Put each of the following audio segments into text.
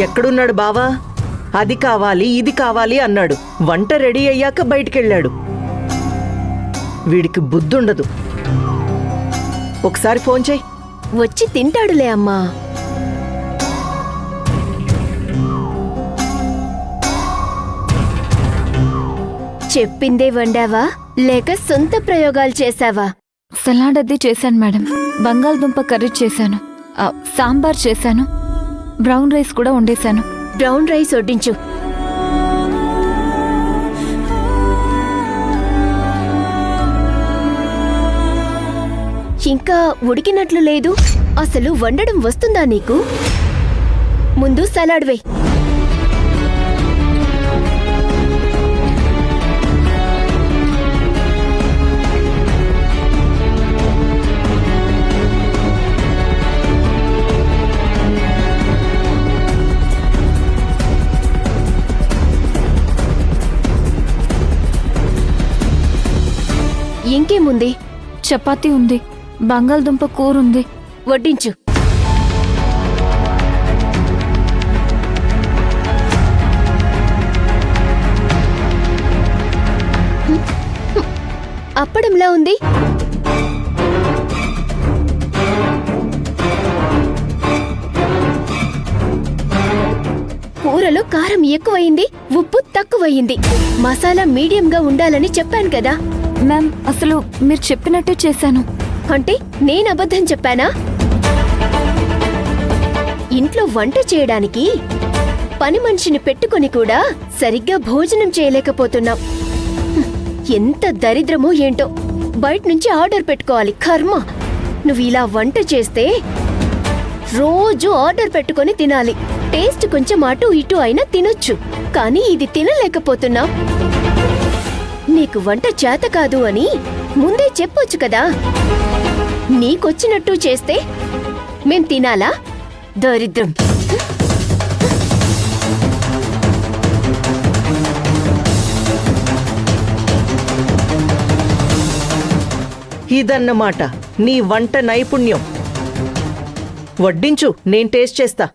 ఎక్కడున్నాడు బావా? అది కావాలి ఇది కావాలి అన్నాడు. వంట రెడీ అయ్యాక బయటికెళ్ళాడు. వీడికి బుద్ధుండదు. ఒకసారి ఫోన్ చెయ్యి. వచ్చి తింటాడులే అమ్మా. చెప్పిందే వండావా లేక సొంత ప్రయోగాలు చేశావా? సలాడ్ అది చేశాను మేడం. బంగాళదుంప కర్రీ చేశాను, సాంబార్ చేశాను, బ్రౌన్ రైస్ కూడా వండేశాను. బ్రౌన్ రైస్ వడ్డించు. ఇంకా ఉడికినట్లు లేదు. అసలు వండడం వస్తుందా నీకు? ముందు సలాడ్ వేయ్. ఇంకేముంది? చపాతీ ఉంది, బంగాళదుంప కూర ఉంది. వడ్డించు. అప్పడంలా ఉంది. కూరలో కారం ఎక్కువయింది, ఉప్పు తక్కువయింది. మసాలా మీడియంగా ఉండాలని చెప్పాను కదా. మ్యామ్, అసలు మీరు చెప్పినట్టే చేశాను. అంటే నేను అబద్ధం చెప్పానా? ఇంట్లో వంట చేయడానికి పని మనిషిని పెట్టుకొని కూడా సరిగ్గా భోజనం చేయలేకపోతున్నాం. ఎంత దరిద్రమో ఏంటో. బయట నుంచి ఆర్డర్ పెట్టుకోవాలి. కర్మ. నువ్వు ఇలా వంట చేస్తే రోజు ఆర్డర్ పెట్టుకొని తినాలి. టేస్ట్ కొంచెం అటు ఇటు అయినా తినొచ్చు, కానీ ఇది తినలేకపోతున్నాం. నీకు వంట చేత కాదు అని ముందే చెప్పొచ్చు కదా. నీకొచ్చినట్టు చేస్తే మేం తినాలా? దరిద్రం. ఇదన్నమాట నీ వంట నైపుణ్యం. వడ్డించు, నేను టేస్ట్ చేస్తా.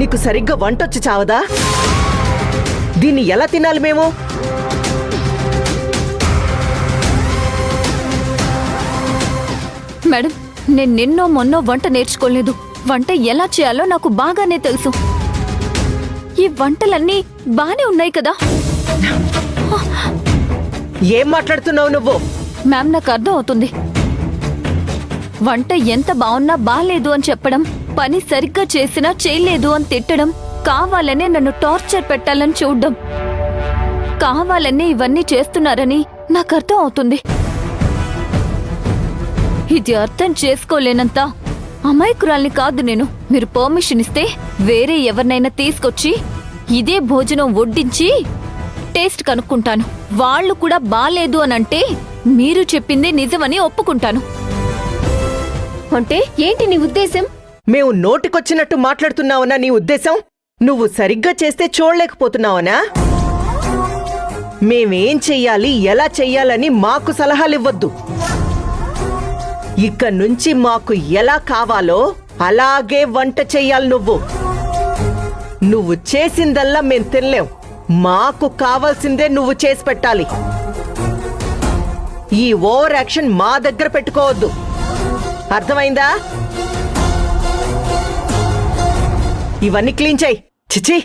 నీకు సరిగ్గా వంటొచ్చి చావదా? దీన్ని ఎలా తినాలి మేము? మేడం, నేను నిన్నో మొన్నో వంట నేర్చుకోలేదు. వంట ఎలా చేయాలో నాకు బాగానే తెలుసు. ఈ వంటలన్నీ బానే ఉన్నాయి కదా. ఏం మాట్లాడుతున్నావు నువ్వు? మ్యామ్, నాకు అర్థం అవుతుంది. వంట ఎంత బాగున్నా బాలేదు అని చెప్పడం, పని సరిగ్గా చేసినా చేయలేదు అని తిట్టడం, కావాలనే నన్ను టార్చర్ పెట్టాలని చూడ్డం, కావాలనే ఇవన్నీ చేస్తున్నారని నాకు అర్థం అవుతుంది. ఇది అర్థం చేసుకోలేనంత అమాయకురాల్ని కాదు నేను. మీరు పర్మిషన్ ఇస్తే వేరే ఎవరినైనా తీసుకొచ్చి ఇదే భోజనం వడ్డించి టేస్ట్ కనుక్కుంటాను. వాళ్ళు కూడా బాలేదు అనంటే మీరు చెప్పిందే నిజమని ఒప్పుకుంటాను. అంటే ఏంటి నీ ఉద్దేశం? మేము నోటికొచ్చినట్టు మాట్లాడుతున్నావనా నీ ఉద్దేశం? నువ్వు సరిగ్గా చేస్తే చూడలేకపోతున్నావనా? మేమేం చెయ్యాలి, ఎలా చెయ్యాలని మాకు సలహాలివ్వద్దు. ఇక నుంచి మాకు ఎలా కావాలో అలాగే వంట చెయ్యాలి నువ్వు. నువ్వు చేసిందల్లా మేం తినలేం. మాకు కావాల్సిందే నువ్వు చేసి పెట్టాలి. ఈ ఓవర్ యాక్షన్ మా దగ్గర పెట్టుకోవద్దు. అర్థమైందా? ఇవన్నీ క్లీన్ చెయ్యి. చిచి.